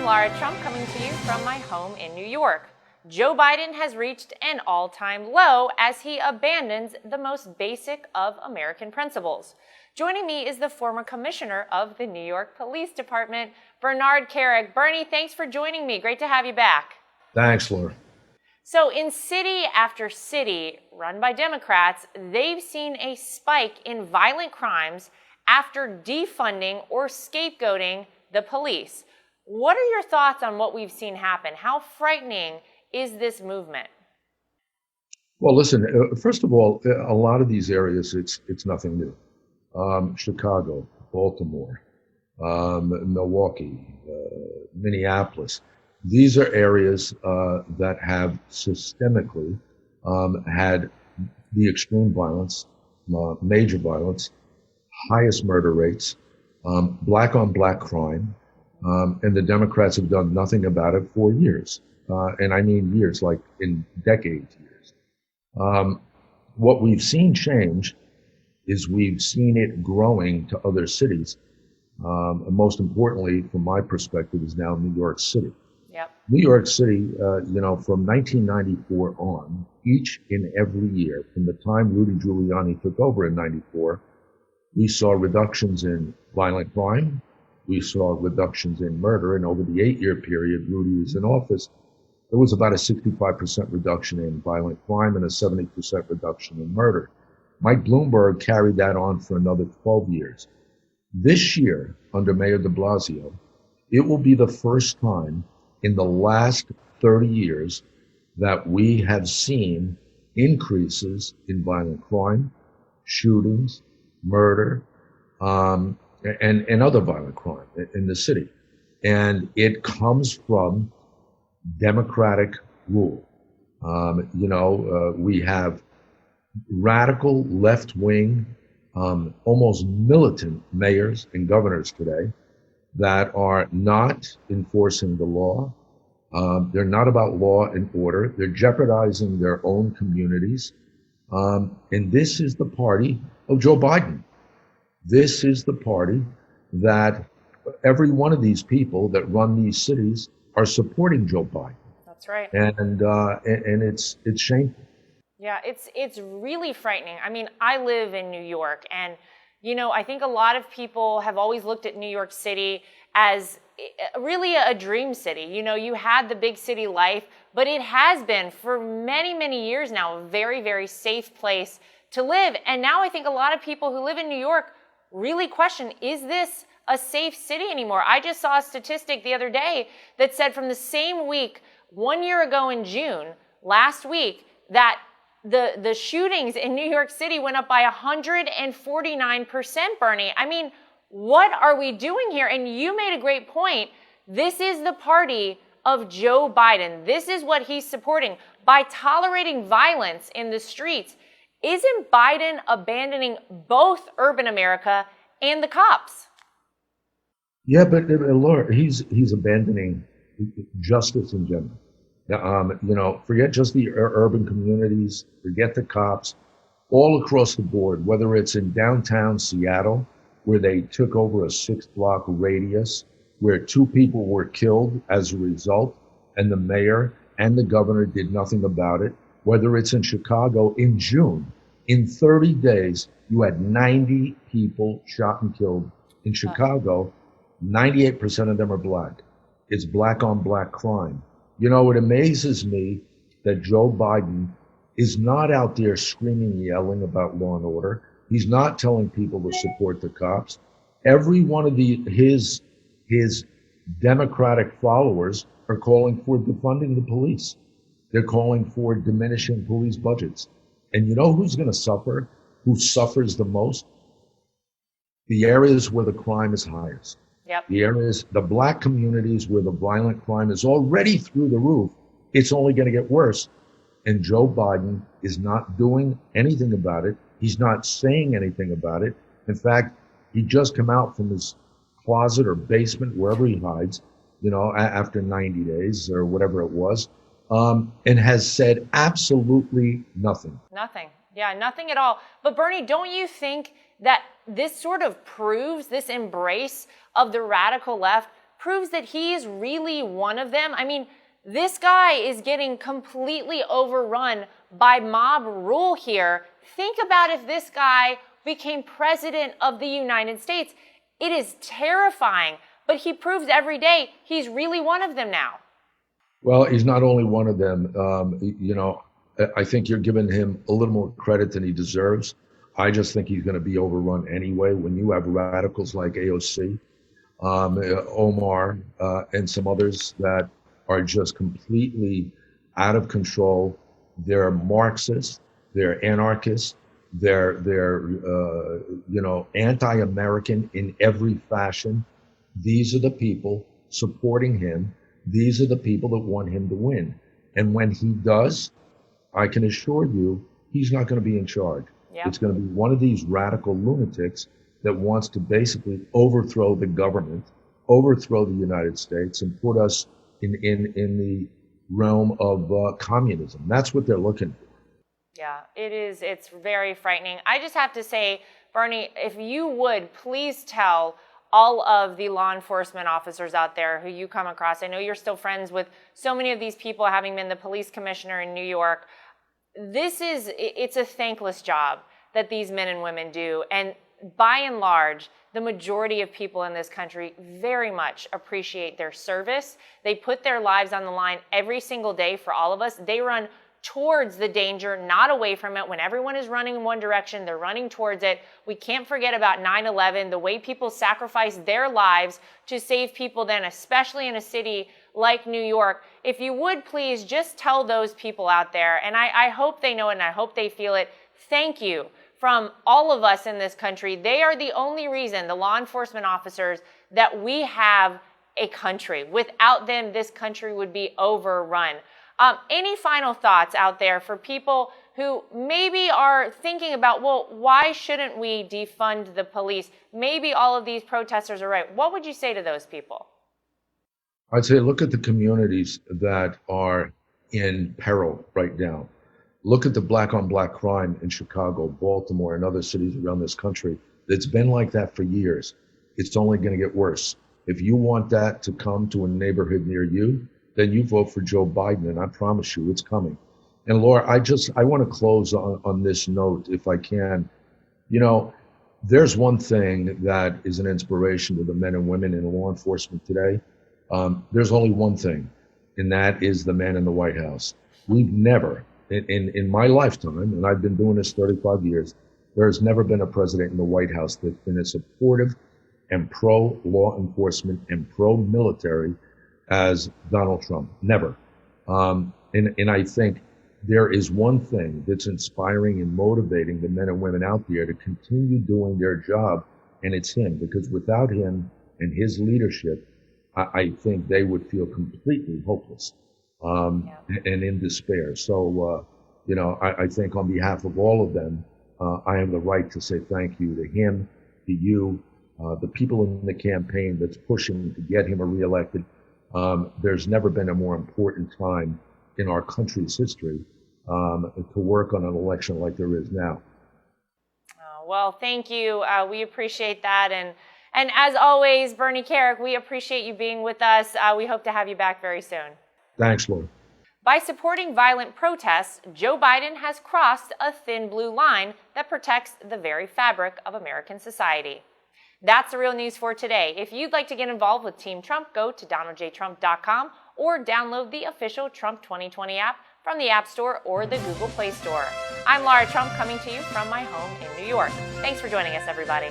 I'm Lara Trump, coming to you from my home in New York. Joe Biden has reached an all-time low as he abandons the most basic of American principles. Joining me is the former commissioner of the New York Police Department, Bernard Kerik. Bernie, thanks for joining me. Great to have you back. Thanks, Laura. So in city after city run by Democrats, they've seen a spike in violent crimes after defunding or scapegoating the police. What are your thoughts on what we've seen happen? How frightening is this movement? Well, listen, first of all, a lot of these areas, it's nothing new. Chicago, Baltimore, Milwaukee, Minneapolis. These are areas that have systemically had the extreme violence, major violence, highest murder rates, black on black crime, and the Democrats have done nothing about it for years. And I mean years, like in decades years. What we've seen change is we've seen it growing to other cities. And most importantly, from my perspective, is now New York City. Yep. New York City, from 1994 on, each and every year, from the time Rudy Giuliani took over in 94, we saw reductions in violent crime. We saw reductions in murder. And over the 8-year period Rudy was in office, there was about a 65% reduction in violent crime and a 70% reduction in murder. Mike Bloomberg carried that on for another 12 years. This year, under Mayor de Blasio, it will be the first time in the last 30 years that we have seen increases in violent crime, shootings, murder, and other violent crime in the city. And it comes from Democratic rule. We have radical left-wing, almost militant mayors and governors today that are not enforcing the law. They're not about law and order. They're jeopardizing their own communities. And this is the party of Joe Biden. This is the party that every one of these people that run these cities are supporting Joe Biden. That's right. And it's shameful. Yeah, it's really frightening. I mean, I live in New York, and I think a lot of people have always looked at New York City as really a dream city. You had the big city life, but it has been for many, many years now a very, very safe place to live. And now I think a lot of people who live in New York really question, is this a safe city anymore? I just saw a statistic the other day that said from the same week, 1 year ago in June, last week, that the shootings in New York City went up by 149%, Bernie. I mean, what are we doing here? And you made a great point. This is the party of Joe Biden. This is what he's supporting. By tolerating violence in the streets, isn't Biden abandoning both urban America and the cops? Yeah, but Laura, he's abandoning justice in general. Forget just the urban communities, forget the cops, all across the board, whether it's in downtown Seattle, where they took over a 6-block radius, where 2 people were killed as a result, and the mayor and the governor did nothing about it, whether it's in Chicago in June. In 30 days, you had 90 people shot and killed in Chicago. 98% of them are black. It's black on black crime. It amazes me that Joe Biden is not out there screaming, yelling about law and order. He's not telling people to support the cops. Every one of his Democratic followers are calling for defunding the police. They're calling for diminishing police budgets. And you know who's going to suffer? Who suffers the most? The areas where the crime is highest. Yep. The black communities where the violent crime is already through the roof. It's only going to get worse. And Joe Biden is not doing anything about it. He's not saying anything about it. In fact, he just came out from his closet or basement, wherever he hides, after 90 days or whatever it was, and has said absolutely nothing. Nothing. Yeah, nothing at all. But Bernie, don't you think that this sort of proves, this embrace of the radical left proves that he is really one of them. I mean, this guy is getting completely overrun by mob rule here. Think about if this guy became president of the United States. It is terrifying, but he proves every day he's really one of them now. Well, he's not only one of them. I think you're giving him a little more credit than he deserves. I just think he's going to be overrun anyway. When you have radicals like AOC, Omar, and some others that are just completely out of control. They're Marxists, they're anarchists, they're anti-American in every fashion. These are the people supporting him. These are the people that want him to win. And when he does, I can assure you, he's not going to be in charge. Yeah. It's going to be one of these radical lunatics that wants to basically overthrow the government, overthrow the United States, and put us in the realm of communism. That's what they're looking for. Yeah, it is. It's very frightening. I just have to say, Bernie, if you would please tell all of the law enforcement officers out there who you come across, I know you're still friends with so many of these people, having been the police commissioner in New York. It's a thankless job that these men and women do. And by and large, the majority of people in this country very much appreciate their service. They put their lives on the line every single day for all of us. They run towards the danger, not away from it. When everyone is running in one direction, they're running towards it. We can't forget about 9/11, the way people sacrificed their lives to save people then, especially in a city like New York. If you would please just tell those people out there, and I hope they know it and I hope they feel it, thank you from all of us in this country. They are the only reason, the law enforcement officers, that we have a country. Without them, this country would be overrun. Any final thoughts out there for people who maybe are thinking about, well, why shouldn't we defund the police? Maybe all of these protesters are right. What would you say to those people? I'd say look at the communities that are in peril right now. Look at the black-on-black crime in Chicago, Baltimore, and other cities around this country. It's been like that for years. It's only going to get worse. If you want that to come to a neighborhood near you, then you vote for Joe Biden, and I promise you it's coming. And Laura, I want to close on this note, if I can. You know, there's one thing that is an inspiration to the men and women in law enforcement today. There's only one thing, and that is the man in the White House. We've never, in my lifetime, and I've been doing this 35 years, there has never been a president in the White House that's been as supportive and pro-law enforcement and pro-military as Donald Trump. Never. And I think there is one thing that's inspiring and motivating the men and women out there to continue doing their job, and it's him. Because without him and his leadership, I think they would feel completely hopeless and in despair. So, I think on behalf of all of them, I have the right to say thank you to him, to you, the people in the campaign that's pushing to get him reelected. There's never been a more important time in our country's history to work on an election like there is now. Well, thank you. We appreciate that. And as always, Bernie Kerik, we appreciate you being with us. We hope to have you back very soon. Thanks, Laura. By supporting violent protests, Joe Biden has crossed a thin blue line that protects the very fabric of American society. That's the real news for today. If you'd like to get involved with Team Trump, go to DonaldJTrump.com or download the official Trump 2020 app from the App Store or the Google Play Store. I'm Lara Trump, coming to you from my home in New York. Thanks for joining us, everybody.